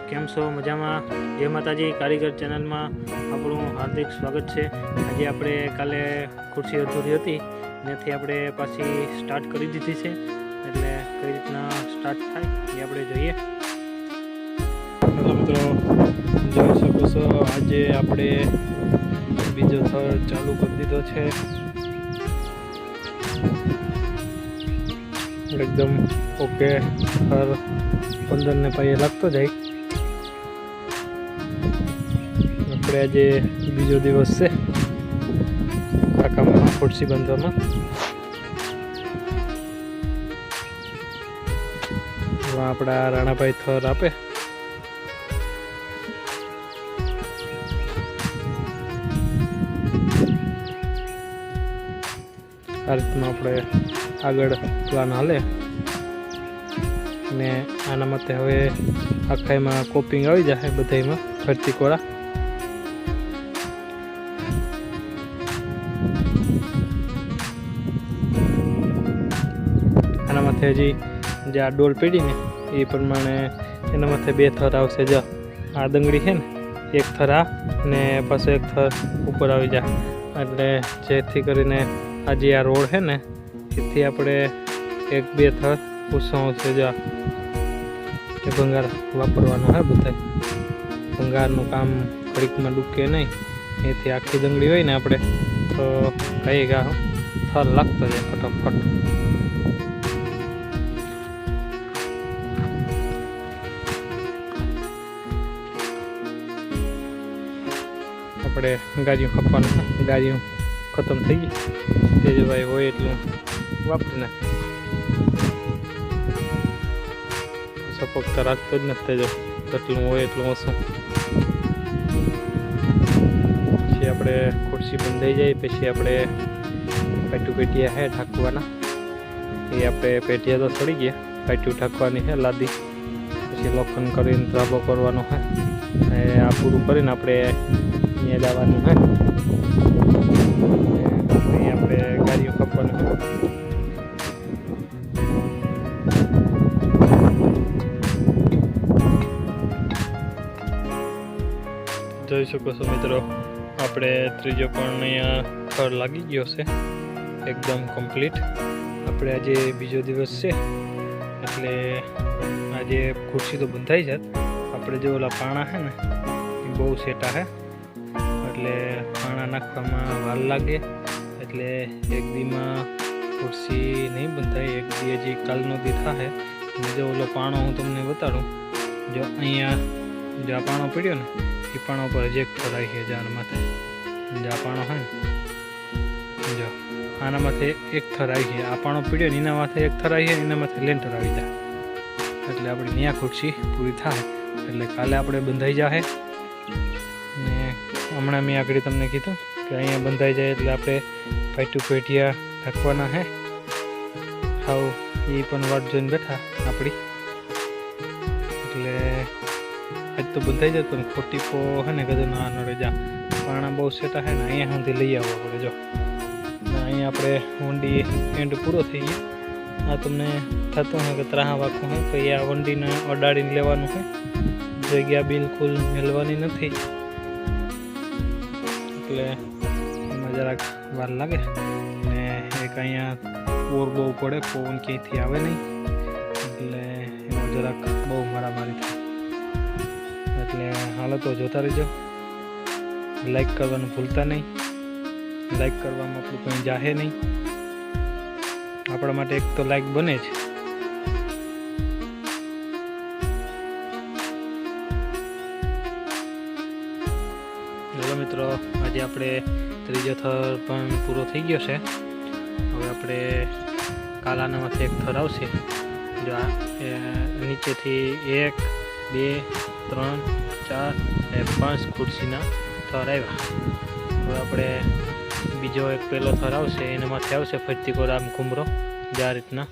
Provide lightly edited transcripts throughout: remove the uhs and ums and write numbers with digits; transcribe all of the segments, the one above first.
કેમ છો? મજામાં? જય માતાજી. કારીગર ચેનલમાં આપણું હાર્દિક સ્વાગત છે. આજે આપણે કાલે ખુરશી અધૂરી હતી એનાથી આપણે પાછી સ્ટાર્ટ કરી દીધી છે, એટલે કઈ રીતના સ્ટાર્ટ થાય એ આપણે જોઈએ. મિત્રો જોઈ શકો છો, આજે આપણે બીજો થર ચાલુ કરી દીધો છે. એકદમ ઓકે, થર 15 ને પાયે લાગતો જાય. આપણે આજે બીજો દિવસ છે આ કામમાં, ખુરશી બાંધવામાં. આપણા રાણાભાઈ થર આપે. આ રીતનું આપણે આગળ પ્લાન હાલે ને આના માટે હવે આખાઈમાં કોપિંગ આવી જશે બધામાં ફરતી કોળા. આના માથે હજી જે આ ડોલ પડી ને એ પ્રમાણે એના માથે 2 થર આવશે. જો આ દંગડી છે ને, એક થર આ ને પાછો એક થર ઉપર આવી જાય, એટલે જેથી કરીને આ જે આ રોડ છે ને એથી આપણે 1-2 થર પૂછો છે. જો એ ભંગાર વાપરવાનું હોય, બધા ભંગારનું કામ ઘડીકમાં ડૂકે નહીં, એથી આખી દંગડી હોય ને આપણે તો કઈ ગા થર લાગતો જાય ફટાફટ. આપણે ગાડીઓ ખપવાનું, ગાડીઓ ખતમ થઈ ગઈ. તેજભાઈ હોય એટલું વાપરી નાખે, સપોક તો રાખતો જ નથી તેજો, જેટલું હોય એટલું ઓછું. પછી આપણે ખુરશી બંધાઈ જાય પછી આપણે પેટિયા હે ઢાંકવાના. એ આપણે પેટિયા તો ચડી ગયા, પાટિયું ઢાંકવાની છે લાદી. પછી લોખંડ કરીને ધ્રાબો કરવાનો છે. આ પૂરું કરીને આપણે અહીંયા જવાનું છે. આપણે ગાડીઓ ખપવાનું છે. જોઈ શકો છો મિત્રો, આપણે ત્રીજો પણ અહીંયા થર લાગી ગયો છે એકદમ કમ્પ્લીટ. આપણે આજે બીજો દિવસ છે એટલે આજે ખુરશી તો બંધાઈ જાત. આપણે જે ઓલા પાણા છે ને એ બહુ સેટા છે, એટલે પાણા નાખવામાં વાર લાગે, એટલે એક દીમાં ખુરશી નહીં બંધાય. એક દી હજી કાલનો દી થાય. અને જો ઓલો પાણો હું તમને બતાડું, જો અહીંયા જે આ પાણો પડ્યો ને એ પાણા ઉપર હજી એક થર આવી છે. જાન માથે જે આ પાણો હોય ને, જો આના માથે એક થર આવી છે. આ પાણો પડ્યો ને એના માથે એક થર આવી છે, એના માથે લેન્ટર આવી જાય, એટલે આપણી ન્યા ખુરશી પૂરી થાય. એટલે કાલે આપણે બંધાઈ જાય. ને હમણાં મેં આગળ તમને કીધું કે અહીંયા બંધાઈ જાય એટલે આપણે પેટિયા ઢાંકવાના છે. હાવ એ પણ વાટ જોઈને બેઠા આપણી. એટલે આજ તો બંધાઈ જાય, પણ ખોટી પો છે ને કદું ના નડે. જા પાણા બહુ સેટા છે ને અહીંયા સુધી લઈ આવવા પડે. જો અહીંયા આપણે વંડી એન્ડ પૂરો થઈ ગયો. આ તમને થતું હોય કે ત્રાહ વાખું હોય તો આ વંડીને અડાડીને લેવાનું હોય. જગ્યા બિલકુલ મેળવાની નથી, એટલે એમાં જરાક વાર લાગે. ને એક અહીંયા બોર બહુ પડે, પવન ક્યાંયથી આવે નહીં, એટલે એમાં જરાક બહુ મારામારી થાય. એટલે હાલો તો જોતા રહેજો. લાઈક કરવાનું ભૂલતા નહીં. લાઈક કરવામાં આપણું કંઈ જાહે નહીં. આપણા માટે એક તો લાઈક બને જ. હેલો મિત્રો, આજે આપણે ત્રીજો થર પણ પૂરો થઈ ગયો છે. હવે આપણે કાલાના માથે એક થર આવશે. જો આ નીચેથી 1, 2, 3, 4 અને 5 ખુરશીના થર આવ્યા. હવે આપણે બીજો એક પહેલો થર આવશે, એના માથે આવશે ફરતી કોરામ કુમરો જે આ રીતના.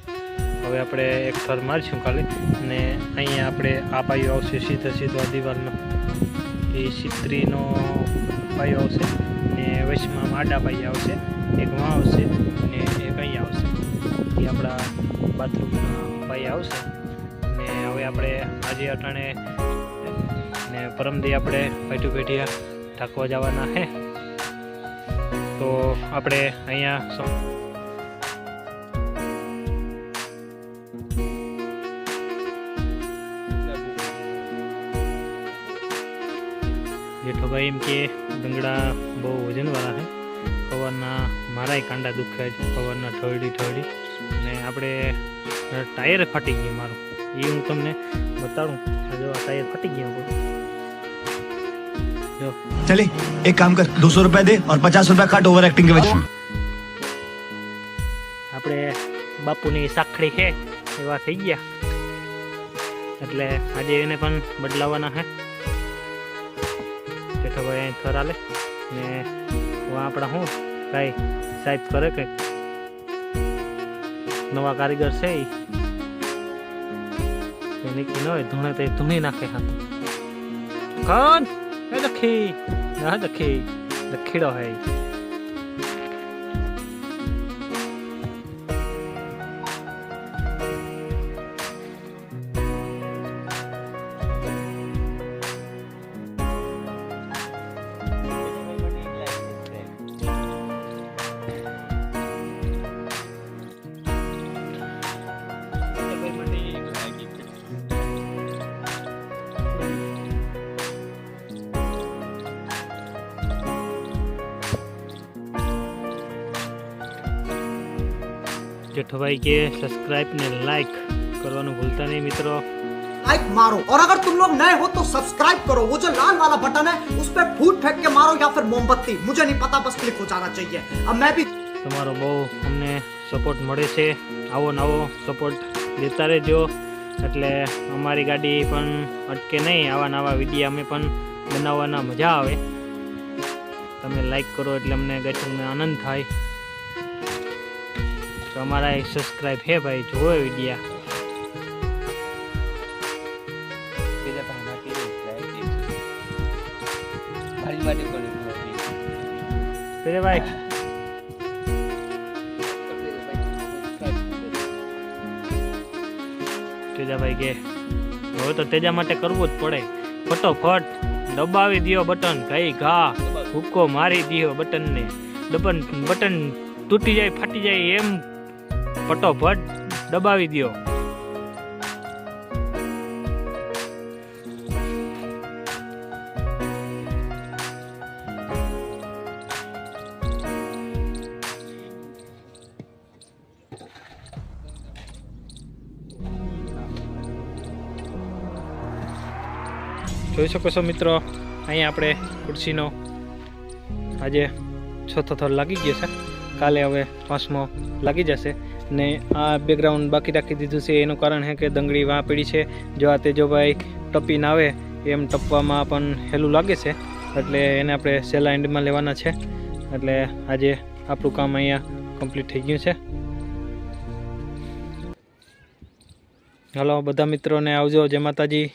હવે આપણે એક થર મારીશું કાલે, અને અહીંયા આપણે આ પાયો આવશે સીધો આ દિવાલનો, એ સિત્રીનો પાયો આવશે. ને વચમાં આડા પાયા આવશે, એક માં આવશે ને એક અહીંયા આવશે. એ આપણા બાથરૂમના પાયા આવશે. ને હવે આપણે આજે અટાણે ને પરમદી આપણે પેઠું પેઠિયા ઢાંકવા જવાના છે. તો આપણે અહીંયા જેઠોભાઈ એમ કે દંગડા બહુ વજનવાળા છે. સવારના મારાય કાંડા દુખ્યા છે સવારના ઠરડી ને આપણે ટાયર ફાટી ગયું મારું, એ હું તમને બતાડું. જો આ ટાયર ફાટી ગયું. જો चले एक काम कर 200 रुपए दे और 50 रुपए काट ओवर एक्टिंग के वजह. આપણે બાપુની સાખડી છે એવા થઈ ગયા, એટલે આજે એને પણ બદલાવાના છે. જેઠાભાઈ અહીં થર આલે ને આપણા શું કાંઈ સાહેબ કરે કે નવા કારીગર છે એ નીકળી ન હોય ધૂણે તે ધૂણી નાખે. હા કોણ દખી ના દખી દખીડો હે. जेठोभाई के सब्सक्राइब ने लाइक करवाना भूलता नहीं मित्रों. लाइक मारो और अगर तुम लोग नए हो तो सब्सक्राइब करो. वो जो लाल वाला बटन है उस पे फूट फेंक के मारो या फिर मोमबत्ती, मुझे नहीं पता, बस क्लिक हो जाना चाहिए. अब मैं भी તમારો બહુ અમને સપોર્ટ મળે છે. આવો નવો સપોર્ટ દેતા રહેજો એટલે અમારી ગાડી પણ અટકે નહીં. આવા નવા વિડીયો અમે પણ બનાવવાના મજા આવે. તમે લાઈક કરો એટલે અમને ગચુને આનંદ થાય. તો અમારા એક સબસ્ક્રાઈબ હે ભાઈ, જોવો વિડીયા. ભાઈ તેજાભાઈ કે હવે તો તેજા માટે કરવું જ પડે. ફટોફટ દબાવી દિયો બટન, કઈ ઘા હુક્કો મારી દિયો બટન ને. બટન તૂટી જાય ફાટી જાય એમ ફટોફટ દબાવી દિયો. જોઈ શકો છો મિત્રો, અહીંયા આપણે ખુરશીનો આજે ચોથો થર લાગી ગયો છે. કાલે હવે 5મો લાગી જશે. ને આ બેકગ્રાઉન્ડ બાકી રાખી દીધું છે એનું કારણ છે કે દંગડી વાં પડી છે. જો આ તેજોભાઈ ટપીને આવે એમ ટપવામાં પણ હેલું લાગે છે, એટલે એને આપણે સેલા એન્ડમાં લેવાના છે. એટલે આજે આપણું કામ અહીંયા કમ્પ્લીટ થઈ ગયું છે. હાલો બધા મિત્રોને આવજો. જય માતાજી.